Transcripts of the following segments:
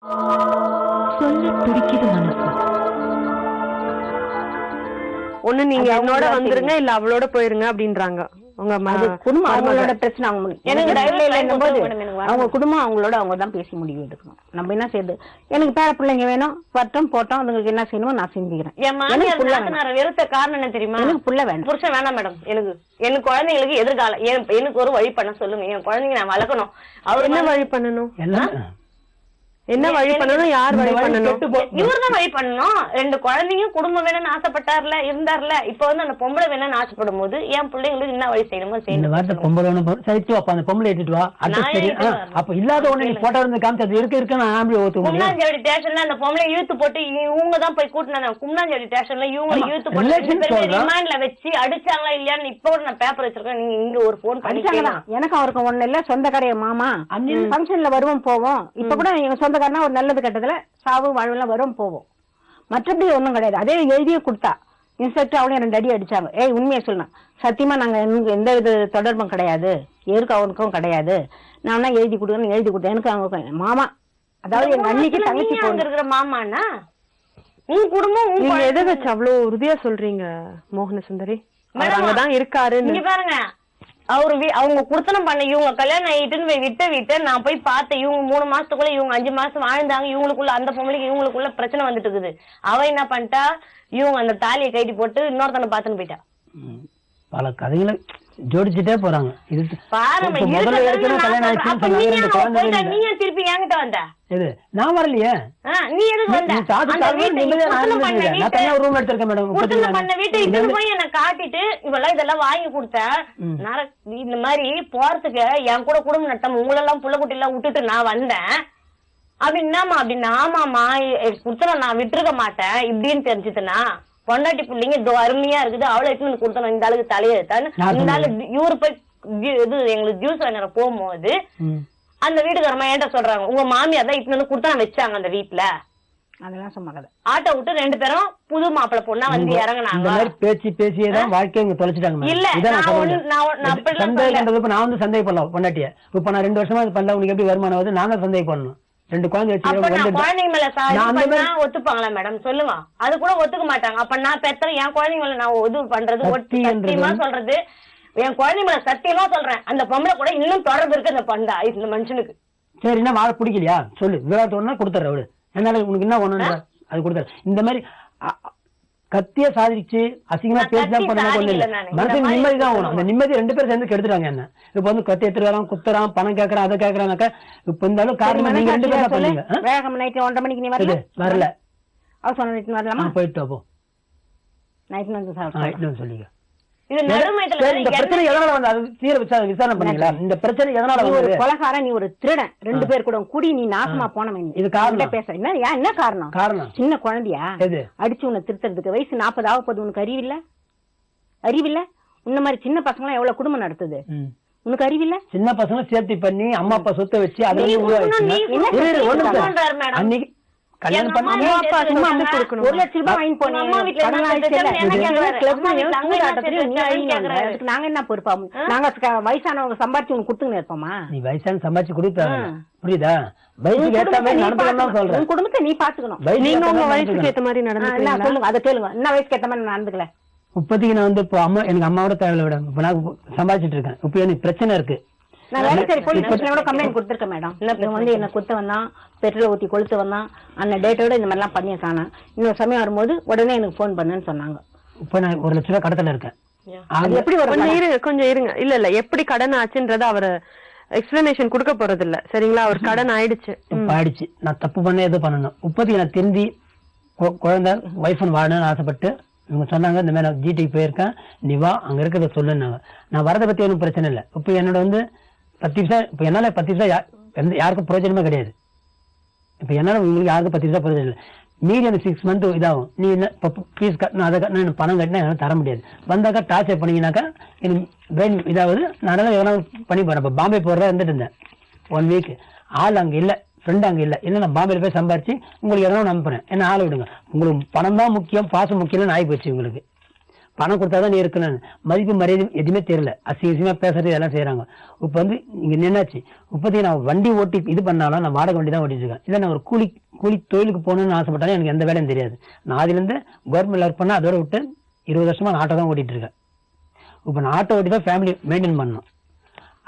சொல்ல துடிக்குது மனசு. ஒண்ணு நீங்க என்னோட வந்துருங்க இல்ல அவளோட போயிருங்க அப்படின்றாங்க. உங்க குடும்பம் அவங்களோட பிரச்சனை. அவங்க குடும்பம் அவங்களோட அவங்கதான் பேசி முடிவு எடுக்கணும். நம்ம என்ன செய்யுது, எனக்கு பேர பிள்ளைங்க வேணும், பட்டம் போட்டோம், அதுங்களுக்கு என்ன செய்யணுமோ நான் செஞ்சுக்கிறேன். வெறுத்த காரணம் என்ன தெரியுமா? எனக்கு புள்ள வேணும், புருஷன் வேணாம் மேடம். எனக்கு குழந்தைங்களுக்கு எதிர்காலம் எனக்கு ஒரு வழி பண்ண சொல்லுங்க. என் குழந்தைங்க நான் வளர்க்கணும். அவர் என்ன வழி பண்ணணும்? என்ன வழி பண்ணணும்? யார் வழி பண்ணணும்? இவர்தான் வழி பண்ணணும். 2 குழந்தைங்க குடும்பம் வேணும்னு ஆசைப்பட்டார்ல, இருந்தார்ல. இப்ப வந்து அந்த பொம்பளை வேணும்னு ஆசைப்படும் போது என் பிள்ளைங்களுக்கு என்ன வழி செய்யணுமோ செய்யணும். அந்த பொம்பளை எடுத்துட்டு வா. அப்ப இல்லாத ஒண்ணு நீ போட்டோ இருந்து காமிச்சு அது இருக்கு நான் கும்னாஞ்சேரி ஸ்டேஷன்ல அந்த பொம்பளை இழுத்து போட்டு இவங்க தான் போய் கூட்டினாங்க. கும்னாஞ்சேரி ஸ்டேஷன்ல இவங்க இழுத்து போட்டு ரிமாண்ட்ல வச்சு அடிச்சாங்களா இல்லையான்னு இப்ப கூட நான் பேப்பர் வச்சிருக்கேன். நீங்க இங்க ஒரு போன் பண்ணிக்கலாம். எனக்கு அவருக்கு ஒண்ணு இல்ல, சொந்த கடைய மாமா ஃபங்க்ஷன்ல வருவோம் போவோம். இப்ப கூட எங்க சொந்தக்காரனா ஒரு நல்லது கட்டத்துல சாவு வாழ்வுலாம் வரும் போவோம். மற்றபடி ஒண்ணும் கிடையாது. அதே எழுதியே கொடுத்தா இன்ஸ்பெக்டர் அவளையும் 2 அடி அடிச்சாங்க. உண்மையை சொல்லணும், சத்தியமா நாங்க எந்த வித தொடர்பும் கிடையாது, ஏருக்கு அவனுக்கும் கிடையாது, நான் எழுதி கொடுக்குறேன்னு எழுதி கொடுத்தேன். எனக்கு அவங்க மாமா, அதாவது எங்க அன்னைக்கு தங்கச்சி இருக்கிற மாமானா உங்க குடும்பம். நீங்க எதை வச்சு அவ்வளவு உறுதியா சொல்றீங்க மோகன சுந்தரி? அங்கதான் இருக்காரு. நீங்க பாருங்க, அவங்க குடுத்தனம் பண்ண இவங்க கல்யாணம் ஆயிட்டுன்னு விட்டு நான் போய் பார்த்தேன். இவங்க 3 மாசத்துக்குள்ள இவங்க 5 மாசம் வாழ்ந்தாங்க. இவங்களுக்குள்ள அந்த பொம்பளைக்கு இவங்களுக்குள்ள பிரச்சனை வந்துட்டு இருக்குது. அவ என்ன பண்ணிட்டா, இவங்க அந்த தாலியை கைட்டி போட்டு இன்னொருத்தனை பாத்துன்னு போயிட்டா. பல கதைகளை ஜோடிச்சுட்டே போறாங்க. நீ திருப்பி என்கிட்ட வந்த? நான் வரலையே. நீ எதுக்கு வந்த? பண்ண வீட்டை இட்டு போய் என்ன காட்டிட்டு இவெல்லாம் இதெல்லாம் வாங்கி கொடுத்தேன். இந்த மாதிரி போறதுக்கு என் கூட குடும்ப நட்டம் உங்களெல்லாம் புள்ள குட்டி எல்லாம் விட்டுட்டு நான் வந்தேன். அப்படின்னாமா அப்படின்னா ஆமாமா குடுத்தன நான் விட்டுருக்க மாட்டேன் இப்படின்னு தெரிஞ்சுதுன்னா பொண்டாட்டி பிள்ளைங்க இதோ அருமையா இருக்குது, அவளை எடுத்து கொடுத்தணும் இந்த ஆளுக்கு தலையெழுத்தான்னு. இந்த ஆளு இவரு போய் இது எங்களுக்கு ஜூஸ் வாங்கிற போகும்போது அந்த வீட்டுக்காரமா ஏன்ட்ட சொல்றாங்க, உங்க மாமியார் தான் இட்டு வந்து கொடுத்தா வச்சாங்க அந்த வீட்டுல. அதெல்லாம் சொன்னாங்க. ஆட்டோ விட்டு 2 பேரும் புது மாப்பிள்ள பொண்ணா வந்து இறங்கினாங்க. பேச்சு பேசியதான் வாழ்க்கையை தொலைச்சிட்டாங்க. இல்ல நான் வந்து சந்தேகப்படலாம் பொண்டாட்டிய. இப்ப நான் 2 வருஷமா பண்ணல, உனக்கு எப்படி வருமானம் வருது? நான் தான் சந்தேகப்படணும். 2 குழந்தை குழந்தைங்க மேல ஒத்துப்பாங்களா மேடம்? சொல்லுங்க. அது கூட ஒத்துக்க மாட்டாங்க. அப்ப நான் பெத்தன என் குழந்தைங்க மேல நான் இது பண்றது சத்தியமா சொல்றது, என் குழந்தை மேல சத்தியமா சொல்றேன், அந்த பொம்பளை கூட இன்னும் தொடர்பு இருக்கு அந்த பண்டா இந்த மனுஷனுக்கு. சரி, என்ன வாழ பிடிக்கலையா சொல்லு, விளையாட்டு கொடுத்துற அவரு. என்னால உனக்கு என்ன ஒண்ணு அது கொடுத்தாரு. இந்த மாதிரி கத்திய சாதிச்சு அசிங்கமா பேசிதான் பண்ண ஒண்ணு இல்ல, மனசுக்கு நிம்மதி தான் வேணும். அந்த நிம்மதி 2 பேரும் சேர்ந்து கெடுத்துட்டாங்க என்ன. இப்ப வந்து கத்தி எடுத்துட்டு வரான், குத்துறான், பணம் கேட்கறான், அதை கேட்கறானாக்கா இப்ப இருந்தாலும் காரணம் நீங்க 2 பேரும் சொல்லுங்க. 1:30 மணிக்கு நீ வரல? அவ சொன்ன வரலாமா? போயிட்டு அப்போ நைட் வந்து சொல்லிக்க. இந்த பிரச்சனை எதனால வந்து அது தீர விசாரணை பண்ணீங்களா? இந்த பிரச்சனை எதனால ஒரு கொலைகாரன், நீ ஒரு திருடன், 2 பேர் கூட கூடி நீ நாசமா போன. இது காரணம் பேச என்ன காரணம்? சின்ன குழந்தையா அடிச்சு உன்னை திருத்துறதுக்கு? வயசு 40 ஆக போகுது, உனக்கு அறிவில்ல? உன்ன மாதிரி சின்ன பசங்க எல்லாம் எவ்வளவு குடும்பம் நடத்துது, உனக்கு அறிவில்ல? சின்ன பசங்க சேர்த்து பண்ணி அம்மா அப்பா சொத்தை வச்சு அதுல அன்னைக்கு கல்யாணம் பண்ண 1 லட்சம் ரூபாய் வாங்கி போனோம். நாங்க என்ன பொறுப்பா? நாங்க வயசானவங்க சம்பாதிச்சு உனக்கு கொடுத்துன்னு இருப்போமா? நீ வயசான சம்பாதிச்சு கொடுத்தாங்க, புரியுதா? வயசுக்கு ஏத்த மாதிரி நடந்துக்கணும் சொல்றேன். குடும்பத்தை நீ பாத்துக்கணும். நீங்க உங்க வயசுக்கு ஏத்த மாதிரி நடந்துக்கலாம். சொல்லுங்க, அதை கேளுங்க. என்ன வயசுக்கு ஏத்த மாதிரி நடந்துக்கல? இப்போதைக்கு நான் வந்து இப்போ அம்மா எனக்கு அம்மாவோட தேவையில்ல விட, இப்ப நான் சம்பாதிச்சுட்டு இருக்கேன். இப்ப எனக்கு பிரச்சனை இருக்கு. நான் வேலை சரி போலீஸ் ஸ்டேஷனோட கம்ப்ளைண்ட் கொடுத்துருக்கேன் மேடம். இவன் வந்து என்ன குத்த வந்தான், பெட்ரோல் ஊத்தி கொளுத்து வந்தான், அந்த டேட்டோட இந்த மாதிரிலாம் பண்ணியிருக்கானா, இன்னொரு சமயம் வரும்போது உடனே எனக்கு போன் பண்ணுன்னு சொன்னாங்க. இப்ப நான் 1 லட்சம் ரூபாய் கடத்துல இருக்கேன். எப்படி கொஞ்சம் இருங்க. இல்ல எப்படி கடன் ஆச்சுன்றத அவரு எக்ஸ்பிளனேஷன் கொடுக்க போறது இல்ல, சரிங்களா? அவர் கடன் ஆயிடுச்சு. நான் தப்பு பண்ண எது பண்ணணும். இப்போதைக்கு நான் திருந்தி குழந்தை வைஃப் வாழணும்னு ஆசைப்பட்டு இவங்க சொன்னாங்க, இந்த மாதிரி நான் ஜிடிக்கு போயிருக்கேன், நீ வா அங்க இருக்கிறத சொல்லுன்னாங்க. நான் வரதை பத்தி ஒன்றும் பிரச்சனை இல்லை. இப்ப என்னோட வந்து 10 பைசா, இப்ப என்னால 10 பைசா யாருக்கும் பிரயோஜனமே கிடையாது. இப்ப என்னால உங்களுக்கு யாருக்கும் 10 பைசா பிரயோஜனம் இல்லை. மீறி அந்த 6 மந்த் இதாகும். நீ என்ன ஃபீஸ் கட்டணும், அதை கட்டணும், எனக்கு பணம் கட்டினா என்னால தர முடியாது. வந்தாக்கா டார்ச்சர் பண்ணீங்கன்னாக்கா எனக்கு பிரெயின் இதாவது நான் எதனா பண்ணி போறேன். இப்போ பாம்பே போறதா இருந்துட்டு இருந்தேன் 1 வீக். ஆள் அங்க இல்லை, ஃப்ரெண்ட் அங்க இல்லை. இல்லை நான் பாம்பேல போய் சம்பாரிச்சு உங்களுக்கு எதனா நம்புறேன், என்ன ஆளை விடுங்க. உங்களுக்கு பணம் தான் முக்கியம், பாசம் முக்கியம் ஆகி போச்சு உங்களுக்கு. பணம் கொடுத்தாதான் நீ இருக்கணும், மதிப்பு மரியாதை எதுவுமே தெரியல, அசிங்கமா பேசுறது இதெல்லாம் செய்யறாங்க. இப்ப வந்து இங்க என்னாச்சு, இப்போதைக்கு நான் வண்டி ஓட்டி இது பண்ணாலும் நான் வாடகை வண்டி தான் ஓட்டிட்டு இருக்கேன். இல்ல நான் ஒரு கூலி தொழிலுக்கு போகணும்னு ஆசைப்பட்டாலும் எனக்கு எந்த வேலையும் தெரியாது. நான் அதுல இருந்து கவர்மெண்ட் ஒர்க் பண்ணா அதோட விட்டு 20 வருஷமா நான் ஆட்டோ தான் ஓட்டிட்டு இருக்கேன். இப்ப நான் ஆட்டோ ஓட்டி தான் ஃபேமிலி மெயின்டைன் பண்ணணும்.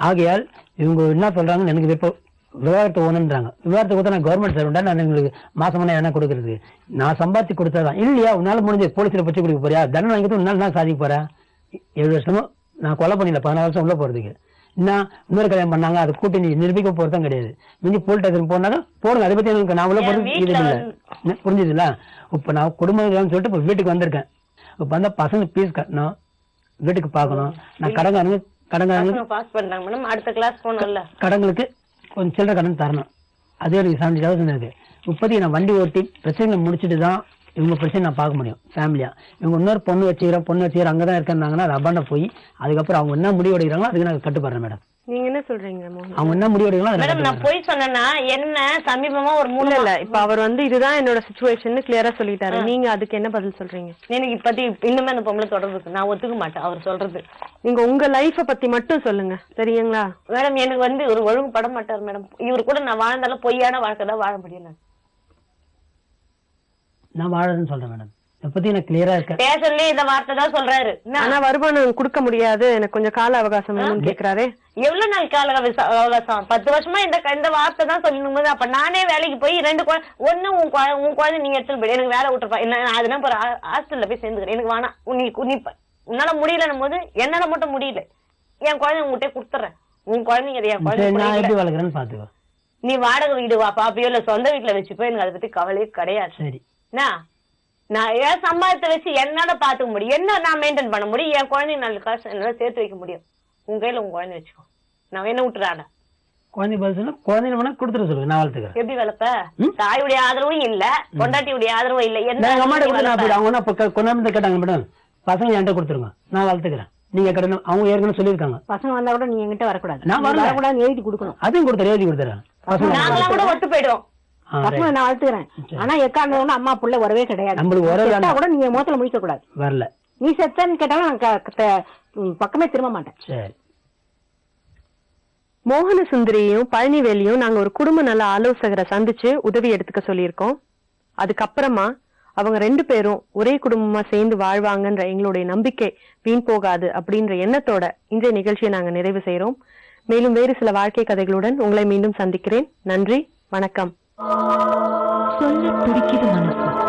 ஆகையால் இவங்க என்ன சொல்றாங்கன்னு எனக்கு இப்போ விவகாரத்தை ஒண்ணுன்றாங்க. விவகாரத்தை கொடுத்தா நான் கவர்மெண்ட் சர்வெண்டா, நான் எங்களுக்கு மாசமான என்ன கொடுக்கறது, நான் சம்பாதிச்சு கொடுத்தாதான். இல்லையா உன்னால முடிஞ்சு போலீஸ்ல பச்சு கொடுக்க போறியா, தண்டனை வாங்கிட்டு உன்னால நான் சாதிக்க போறேன். 7 வருஷமா நான் கொலை பண்ணல, 14 வருஷம் உள்ள போறதுக்கு. என்ன இன்னொரு கல்யாணம் பண்ணாங்க, அதை கூட்டி நீ நிரூபிக்க போறதும் கிடையாது. மிஞ்சி போலீஸ் ஸ்டேஷன் போனாலும் போடுங்க, அதை பத்தி எனக்கு நான் உள்ள போறது இது இல்லை. புரிஞ்சுதுல? இப்ப நான் குடும்பம் சொல்லிட்டு இப்ப வீட்டுக்கு வந்திருக்கேன். இப்ப வந்தா பசங்க பீஸ் கட்டணும், வீட்டுக்கு பாக்கணும். நான் கடங்காரங்க பாஸ் பண்றாங்க மேடம், அடுத்த கிளாஸ் போனோம்ல, கடங்களுக்கு கொஞ்சம் சில்லறை கடன் தரணும். அதே எனக்கு 70,000 இருக்கு. இப்போதைக்கு நான் வண்டி ஓட்டி பிரச்சனைகளை முடிச்சுட்டு தான் இவங்க பிரச்சனை நான் பார்க்க முடியும் ஃபேமிலியா. இவங்க இன்னொரு பொண்ணு வச்சுக்கிறேன் அங்கதான் இருக்காங்கன்னா அது அபாண்ட போய் அதுக்கப்புறம் அவங்க என்ன முடிவு எடுக்கிறாங்களோ அதுக்கு நான் கட்டுப்படுறேன் மேடம். நீங்க என்ன சொல்றீங்க? அவங்க என்ன முடிவு எடுக்கலாம் மேடம். நான் போய் சொன்னேன்னா என்ன சமீபமா ஒரு 3 இல்ல இப்ப அவர் வந்து இதுதான் என்னோட சிச்சுவேஷன் கிளியரா சொல்லிட்டாரு. நீங்க அதுக்கு என்ன பதில் சொல்றீங்க? எனக்கு இப்பத்தி இன்னுமே அந்த பொம்பளை தொடர்பு இருக்கு, நான் ஒத்துக்க மாட்டேன் அவர் சொல்றது. நீங்க உங்க லைஃப பத்தி மட்டும் சொல்லுங்க சரிங்களா மேடம்? எனக்கு வந்து ஒரு ஒழுங்கு பட மாட்டார் மேடம். இவர் கூட நான் வாழ்ந்தாலும் பொய்யான வாழ்க்கை தான் வாழ முடியல. நான் வாழறேன்னு சொல்றேன் மேடம். பத்தி நான் கிளியரா இருக்கேன். பேசலே இந்த வார்த்தை தான் சொல்றாரு. ஆனா வருமானம் கொடுக்க முடியாது, எனக்கு கொஞ்சம் கால அவகாசம் வேணும்னு கேக்குறாரு. எவ்வளவு நாள் கால அவகாசம்? 10 வருஷமா இந்த வார்த்தை தான் சொல்லணும் போது அப்ப நானே வேலைக்கு போய் 2 ஒண்ணு உன் குழந்தை நீங்க எடுத்துட்டு போய் எனக்கு வேலை விட்டுருப்பா. என்ன அதுதான் ஒரு ஹாஸ்டல்ல போய் சேர்ந்துக்கிறேன். எனக்கு வேணாம், உன்னால முடியலன்னும் போது என்னால மட்டும் முடியல, என் குழந்தை உங்ககிட்ட கொடுத்துறேன். உன் குழந்தைங்க என் குழந்தை நீ வாடகை வீடு வாப்பா அப்படியோ இல்ல சொந்த வீட்டுல வச்சுப்போ, எனக்கு அதை பத்தி கவலையே கிடையாது. சரி நான் ஏன் சம்பாதித்த வச்சு என்னால பாத்துக்க முடியும், என்ன நான் மெயின்டைன் பண்ண முடியும், என் குழந்தைங்க 4 காசு என்னால சேர்த்து வைக்க முடியும். உங்க கையில உங்க குழந்தை வச்சுக்கோ, நான் என்ன விட்டுறாட குழந்தை பதில் குழந்தைங்க கொடுத்துட சொல்லுங்க, நான் வளர்த்துக்கிறேன். எப்படி வளர்ப்ப? தாயுடைய ஆதரவும் இல்ல, பொண்டாட்டியுடைய ஆதரவும் இல்ல. கொண்டாந்து கேட்டாங்க மேடம், பசங்க என்கிட்ட கொடுத்துருங்க, நான் வளர்த்துக்கிறேன். நீங்க கடனை அவங்க ஏற்கனவே சொல்லியிருக்காங்க. பசங்க வந்தா கூட நீங்க என்கிட்ட வரக்கூடாது, நான் வரக்கூடாது, எழுதி கொடுக்கணும். அதையும் கொடுத்துறேன், எழுதி கொடுத்துறேன். நாங்களாம் கூட ஒத்து போயிடுவோம். பசங்க நான் வளர்த்துக்கிறேன். ஆனா எக்காரணம் அம்மா புள்ள வரவே கிடையாது. நம்மளுக்கு வரவே கூட நீங்க முகத்துல முடிக்க கூடாது. வரல நீ செத்தன்னு கேட்டாலும் நான் பக்கமே திரும்ப மாட்டேன். சரி. மோகன சுந்தரியும் பழனிவேலியும் நாங்க ஒரு குடும்ப நல ஆலோசகரை சந்திச்சு உதவி எடுத்துக்க சொல்லியிருக்கோம். அதுக்கப்புறமா அவங்க 2 பேரும் ஒரே குடும்பமா சேர்ந்து வாழ்வாங்கன்ற எங்களுடைய நம்பிக்கை வீண் போகாது அப்படின்ற எண்ணத்தோட இந்த நிகழ்ச்சியை நாங்க நிறைவு செய்யறோம். மேலும் வேறு சில வாழ்க்கை கதைகளுடன் உங்களை மீண்டும் சந்திக்கிறேன். நன்றி, வணக்கம். சொல்ல துடிக்குது மனசு.